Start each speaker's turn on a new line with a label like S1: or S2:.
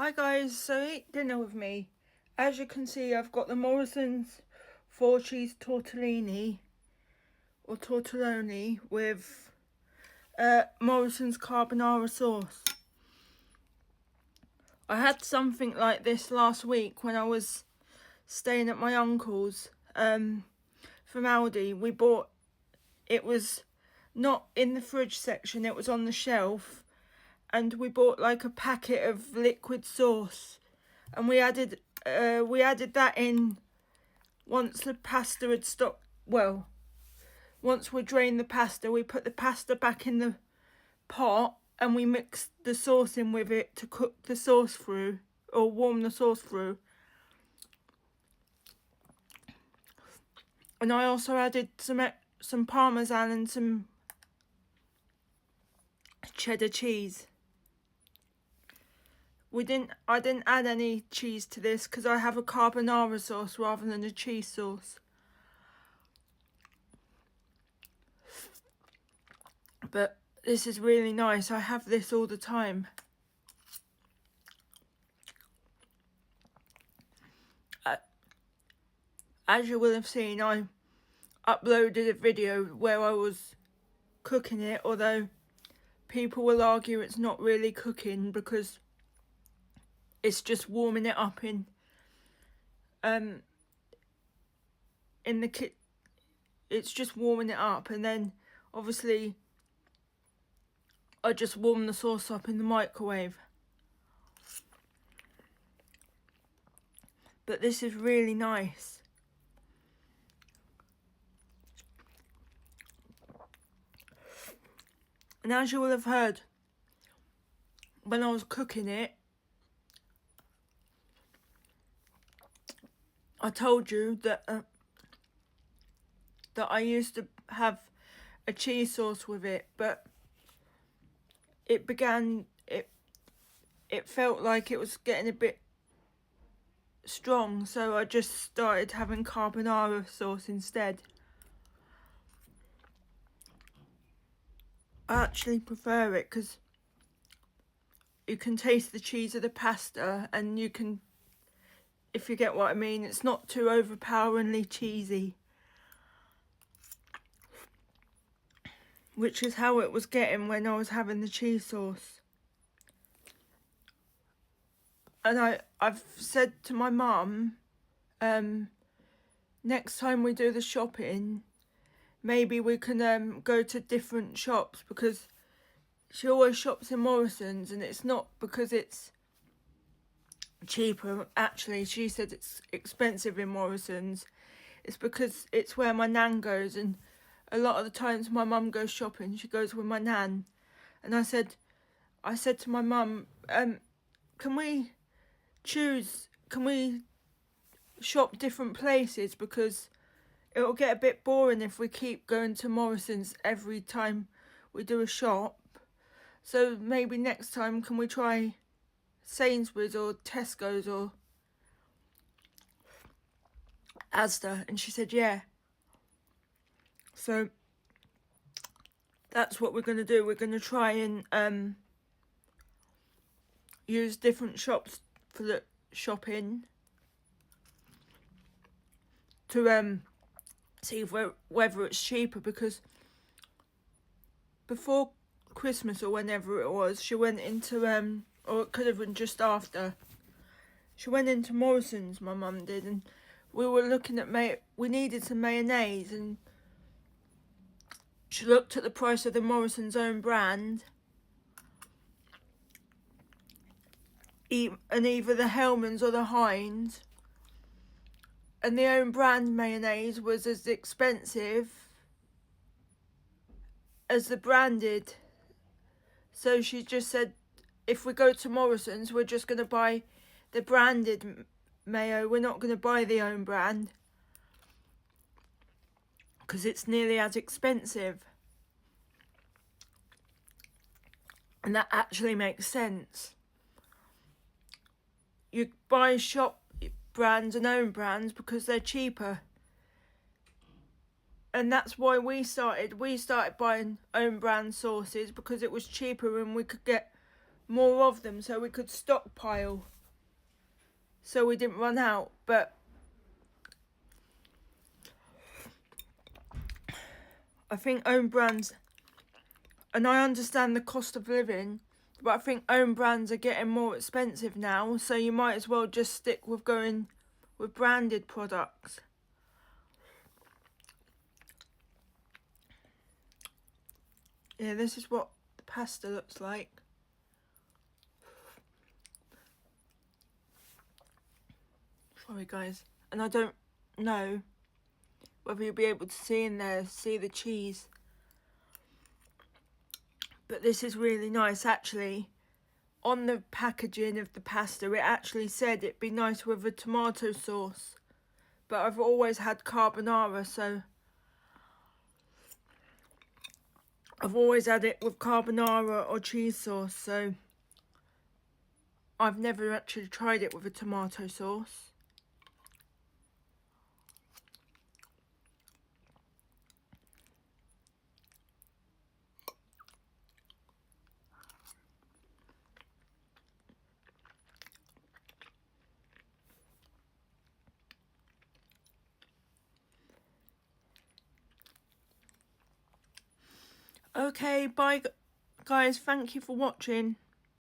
S1: Hi guys, so eat dinner with me. As you can see, I've got the Morrison's 4-cheese tortellini or tortelloni with Morrison's carbonara sauce. I had something like this last week when I was staying at my uncle's from Aldi. We bought, it was not in the fridge section, it was on the shelf, and we bought like a packet of liquid sauce, and we added that in once the pasta had stopped. Well, once we drained the pasta, we put the pasta back in the pot and we mixed the sauce in with it to cook the sauce through, or warm the sauce through. And I also added some parmesan and some cheddar cheese. I didn't add any cheese to this because I have a carbonara sauce rather than a cheese sauce. But this is really nice. I have this all the time. As you will have seen, I uploaded a video where I was cooking it, although people will argue it's not really cooking because it's just warming it up in the kit. It's just warming it up, and then obviously I just warm the sauce up in the microwave. But this is really nice. And as you will have heard, when I was cooking it, I told you that that I used to have a cheese sauce with it, but it felt like it was getting a bit strong, so I just started having carbonara sauce instead. I actually prefer it because you can taste the cheese of the pasta, and you can, if you get what I mean, it's not too overpoweringly cheesy, which is how it was getting when I was having the cheese sauce. And I've said to my mum, next time we do the shopping, maybe we can go to different shops, because she always shops in Morrison's, and it's not because it's cheaper. Actually, she said it's expensive in Morrison's. It's because it's where my nan goes, and a lot of the times my mum goes shopping, she goes with my nan. And I said to my mum, can we shop different places, because it'll get a bit boring if we keep going to Morrison's every time we do a shop. So maybe next time, can we try Sainsbury's or Tesco's or Asda? And she said yeah. So that's what we're going to do. We're going to try and use different shops for the shopping to see whether it's cheaper, because before Christmas or whenever it was, she went into or it could have been just after, she went into Morrison's, my mum did, and we were looking at we needed some mayonnaise, and she looked at the price of the Morrison's own brand, and either the Hellmann's or the Heinz, and the own brand mayonnaise was as expensive as the branded. So she just said, if we go to Morrison's, we're just going to buy the branded mayo. We're not going to buy the own brand because it's nearly as expensive. And that actually makes sense. You buy shop brands and own brands because they're cheaper. And that's why we started buying own brand sauces, because it was cheaper and we could get more of them so we could stockpile, so we didn't run out. But I think own brands, and I understand the cost of living, but I think own brands are getting more expensive now, so you might as well just stick with going with branded products. Yeah, this is what the pasta looks like. Sorry guys, and I don't know whether you'll be able to see in there, see the cheese. But this is really nice actually. On the packaging of the pasta, it actually said it'd be nice with a tomato sauce. But I've always had carbonara, so I've always had it with carbonara or cheese sauce, so I've never actually tried it with a tomato sauce. Okay, bye guys, thank you for watching.